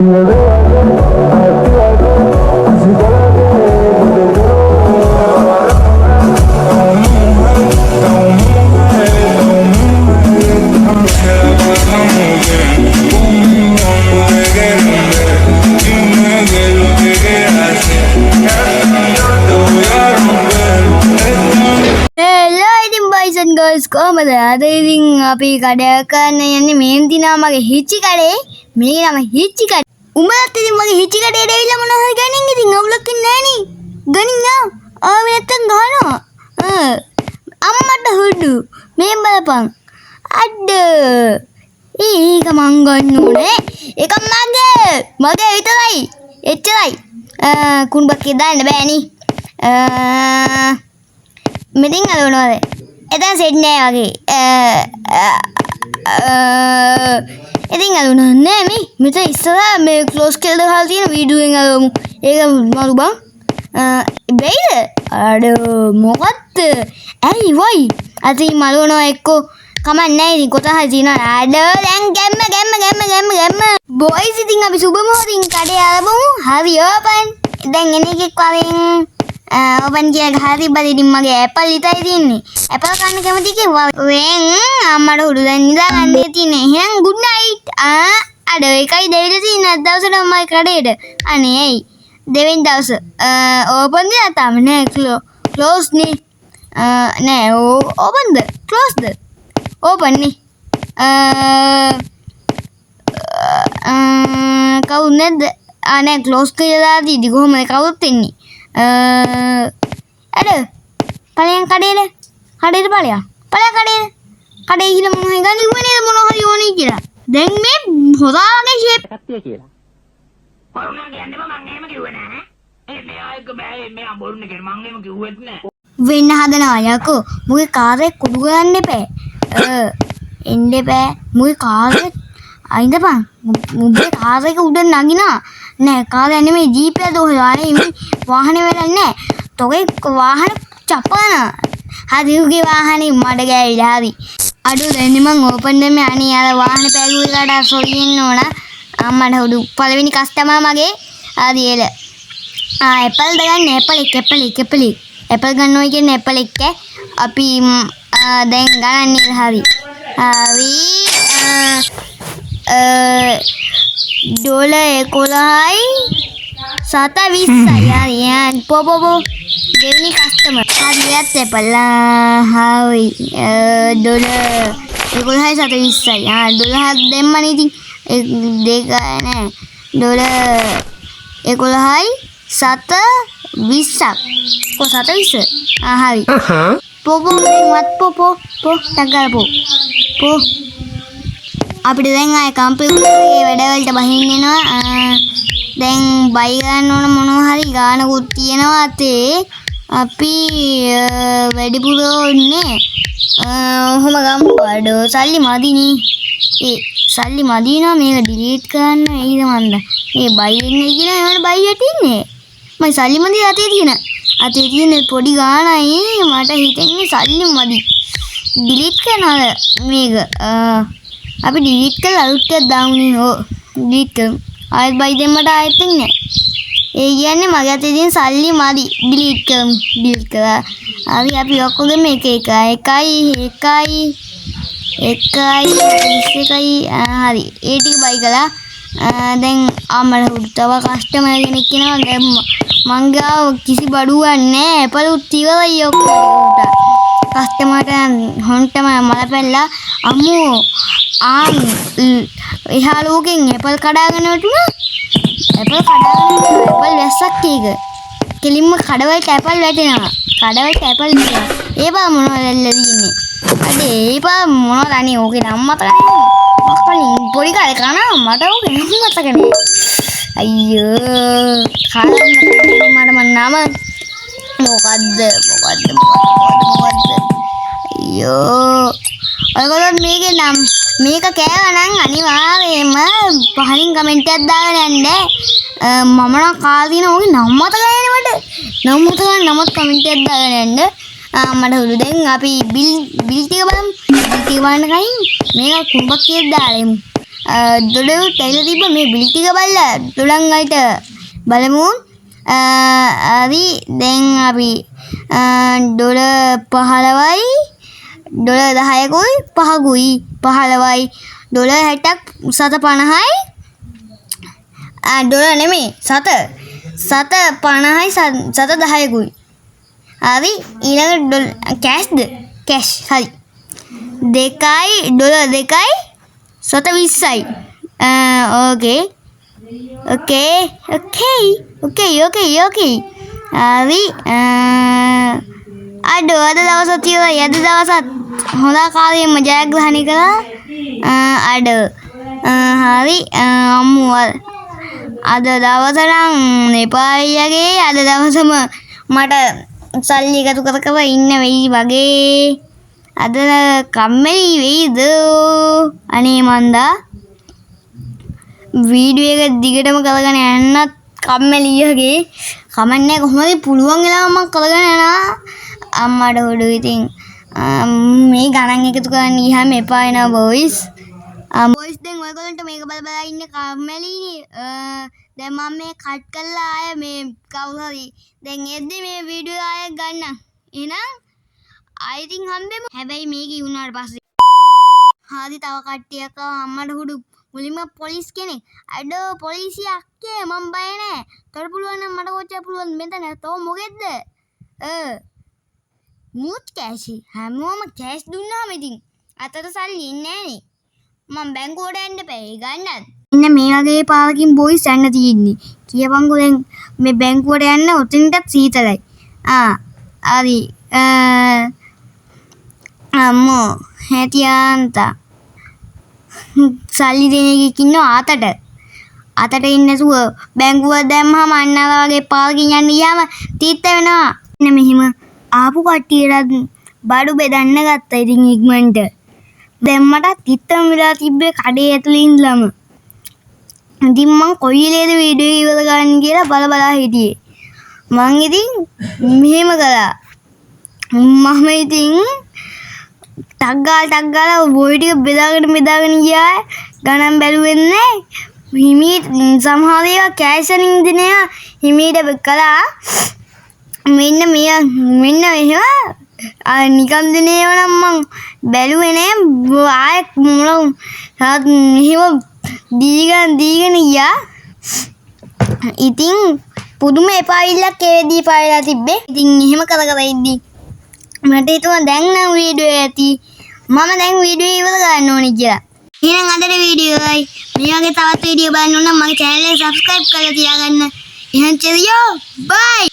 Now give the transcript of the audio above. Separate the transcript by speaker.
Speaker 1: කොහමද අද ඉතින් අපි කඩයක් ගන්න යන්නේ මේන්ති නාමගේ හිච්චි කඩේ. මේ නම හිච්චි කඩේ. උඹලත් ඉතින් මගේ හිච්චි කඩේට ඇවිල්ලා මොනවා හරි ගනින් ඉතින් අවුලක් නැහැ නේ. ගනින් ආවේ නැත්තම් ගහනවා. අම්මට හුඩු මේ බලපන්. අඩ ඒක මං ගන්න ඕනේ. ඒක මගේ විතරයි. එච්චරයි. කුණුබක්කේ දාන්න බෑනේ. මෙතින් අලවනවාද? එතන සෙට් නෑ වගේ. ඉතින් අලුනා නෑ මේ. මෙතන ඉස්සරහා මේ ක්ලෝස් කියලා දාලා තියෙන වීඩියෝ එකෙන් අලවමු. ඒක මරු බං. බැයිද? අඩ මොකද්ද? ඇයි වයි? අතින් මලවනවා එක්කෝ කමක් නෑ ඉතින් කොතන හරි තියනවා. අඩ දැන් ගැම්ම. බොයිස් ඉතින් අපි සුබ මොහොතින් කඩේ ආවමු. හරි ඕපන්. දැන් එන එකෙක් වරෙන් ඕපන් කියලා හරි බලින් මගේ ඇපල් ඉතයි තියන්නේ. ඇපල් කන්න කැමති කිව්වා. වෙන් අම්මට උඩු දැන් නිදා ගන්න තියෙන්නේ. එහෙනම් good night. අඩ එකයි දෙවිල තියෙන දවසට මම කඩේට. අනේ ඇයි? දෙවෙනි දවස. ඕපන් ද තාම නෑ ක්ලෝස් නේ. නෑ ඕපන්ද? ක්ලෝස්ද? ඕපන් නේ. කවුද නැද්ද? නෑ ක්ලෝස් කියලා දාදී කොහොමද කවුරුත් එන්නේ? අඩ පලයන් කඩේට පලයන් කඩේ ගිහලා මොනවා හරි ගන්න ඉුවේ නේද මොනවා හරි ඕනේ කියලා. දැන් මේ හොදාගේ ෂේප් එකක් තිය කියලා.
Speaker 2: වරුණා කියන්නේ මම එහෙම කිව්වේ නෑ. මෙයා එක බෑ මෙයා බොරුනේ කියලා මම එහෙම කිව්වෙත් නෑ.
Speaker 1: වෙන්න හදනවා යකෝ. මුගේ කාරේ කුඩු ගන්න එපා. එන්න එපා. මුගේ කාරේ අයින්දපන්. මුගේ කාරේක උඩ නගිනා. නෑ කාරේ නෙමෙයි ජීප් එක දෝහලා මේ වාහනේ වෙලන්නේ නෑ. තෝගේ වාහන චපන. හරි උගේ වාහනේ මඩ ගෑවිලා හරි. අඩු දැන් මං ඕපන් දෙන්නේ අනේ අර වාහන පැගුවේ කාට සොරින්න ඕන. අම්මට උඩු පළවෙනි කස්ටමර් මගේ. හරි එල. ඇපල් දගන්න ඇපල් ගන්න ඕයි කියන්නේ ඇපල් එක. අපි දැන් ගණන්නේ හරි. ඩොලර් 11යි 7.20යි. හරි පොපොපෝ දෙවෙනි කස්ටමර්. හරියට ඇපල්. හරි ඩොලර් 11යි 7.20යි. ඩොලර් දෙන්නනේ ඉතින් දෙක නෑ. ඩොලර් 11යි 7.20ක්. කො 7.20? හරි. පොපෝ පො තග්ගල පො අපිට දැන් ආයේ කම්පියුටරේ වැඩවලට බහින්න එනවා. දැන් බයි ගන්න ඕන මොනවා හරි ගානකුත් තියෙනවා අතේ. අපි වැඩිපුර ඉන්නේ ඔහොම ගමු. අඩෝ සල්ලි මදිනේ. සල්ලි මදි නෝ මේක ඩිලීට් කරන්න එයිද මන්ද. මේ බයි වෙන්නේ කියන ඒවට බයි වැටින්නේ. මම සල්ලි මදි අතේ තියෙන පොඩි ගානයි මට හිතෙන්නේ සල්ලි මදි. ඩිලීට් කරනවා මේක. අපි ඩිලීට් කරලා අලුත් එකක් දාමුනේ. ඩිලීට් කරමු. ආයෙත් බයි දෙන්නට ආයෙත් ඉන්නේ. ඒ කියන්නේ මගේ අතේ තියෙන සල්ලි මදි. ඩිලීට් කරමු. ඩිලීට් කරා. හරි අපි ඔක්කොගෙම එක එකයි. හරි ඒ ටික බයි කළා. දැන් අම්මලා උඩ තව කස්ටමර් කෙනෙක් කෙනා දැන් මං ගාව කිසි බඩුවක් නැහැ. ඇපලුත් ඉවරයි ඔක්කොම. කස්ටමර්ට හොන්ටම මල පැල්ලා අම්මෝ එහා ලෝකෙන් ඇපල් කඩාගෙන වටුණා. ඇපල් වැස්සක් ඒක. කෙලින්ම කඩවලට ඇපල් වැටෙනවා. ඒ බා මොනවද දෙන්නේ? අඩේ ඒ බා මොනවද අනේ ඕකේ නම් මතක නැහැ. පොඩි කාලේ කනවා මට ඕකේ මතක නැහැ. අයියෝ කාලේ මට නම මොකද්ද? අයියෝ ඔයගොල්ලෝ මේකේ නම් මේක කෑවා නම් අනිවාර්යයෙන්ම පහලින් කමෙන්ට් එකක් දාගෙන යන්න. මම නම් කාලා දින ඕකේ නම් මතක නැහැ මට. නම් මතක නමත් කමෙන්ට් එකක් දාගෙන යන්න. මට හුරු දැන් අපි බිල් ටික බලමු. බිල් ටික බලන්න කලින් මේක කුඹක් කියලා දාලා එමු. දොඩ ටැයිල තිබ්බ මේ බිල් ටික බලලා දොඩන් වලට බලමු. හරි දැන් අපි ඩොලර් 15යි ඩොලර් 10කුයි 5කුයි 15යි ඩොලර් 60ක් 750යි ඩොලර් නෙමෙයි 750යි 710කුයි. හරි ඊළඟ කෑෂ්ද කෑෂ් හරි දෙකයි ඩොලර් 2යි 720යි. ඕකේ okay හරි අද දවසත් තියලා යද දවසත් හොඳ කාලයෙන්ම ජයග්‍රහණය කළා. අද හරි අම්මු අද දවස නම් නෙපාලියගේ අද දවසම මට සල්ලි එකතු කර ඉන්න වෙයි වගේ. අද කම්මැලි වෙයිද අනේ මන්දා වීඩියෝ එක දිගටම කරගෙන යන්නත් කම්මැලි වගේ. කමන්නේ කොහොමද පුළුවන් වෙලාව මම කරගෙන යනවා අම්මට හොඩු. ඉතින් මේ ගණන් එකතු කරන්න ගියාම එපා වෙනවා බොයිස්. බොයිස් දැන් ඔයගොල්ලන්ට මේක බල බල ඉන්න කම්මැලිනේ. දැන් මම මේ කට් කරලා ආය මේ කවුරු හරි දැන් එද්දි මේ වීඩියෝ ආය ගන්න. එහෙනම් I think හම්බෙමු. හැබැයි මේක ඉවුනාට පස්සේ හරි තව කට්ටියක් අම්මට හුඩු මුලින්ම පොලිස් කෙනෙක් අඩෝ පොලිසිය අක්කේ මම බය නෑ. තොර පුළුවන් නම් මට කොච්චර පුළුවන් මෙතන තෝ මොකෙද්ද? මුත් කෑෂි හැමෝම කෑෂ් දුන්නාම ඉතින් අතට සල්ලි ඉන්නේ නෑනේ. මම බැංකුවට යන්න බෑ ගන්නත්. ඉන්න මේ වගේ පාරකින් බොයිස් යන්න තියෙන්නේ. කියපන්කෝ දැන් මේ බැංකුවට යන්න ඔතනටත් සීතලයි. හරි අම්මෝ හැටියාන්තා සල්ලි දෙන එකෙක් ඉන්නවා අතට ඉන්නේ නැතුව බැංකුව දැම්මම අන්නලා වගේ පාරකින් යන්න ගියාම තීත්ත වෙනවා. එන්න මෙහිම ආපු කට්ටියට බඩු බෙදන්න ගත්තා. ඉතින් ඉක්මනට දැන් මට තිත්තම වෙලා තිබ්බේ කඩේ ඇතුලේ ඉඳලම. ඉතින් මං කොයි වෙලේද වීඩියෝ ඉවර ගන්න කියලා බලා හිටියේ. මං ඉතින් මෙහෙම කළා. මම ඉතින් ටක් ගාලා බොයි ටික බෙදාගෙන ගියා. ගණන් බැලුවේ නැහැ. හිමීට සමහර ඒවා කෑෂ් වලින් දෙන ඒවා හිමීට කළා. මෙන්න මෙහෙම නිකන් දෙන ඒවා නම් මං බැලුවේ නැහැ. ආයෙත් මෙහෙම දීගෙන ගියා. ඉතින් පුදුම එපාවිල්ලක් ඒ වෙදී පාවිලා තිබ්බේ. ඉතින් එහෙම කර ඉද්දි මට හිතුණා දැන් නම් වීඩියෝ ඇති. මම දැන් වීඩියෝ ඉවර ගන්න ඕනේ කියලා. එහෙනම් අදට වීඩියෝයි මේ වගේ තවත් වීඩියෝ බලන්න ඕන නම් මගේ channel එක subscribe කරලා තියාගන්න. එහෙනම් cheerio bye.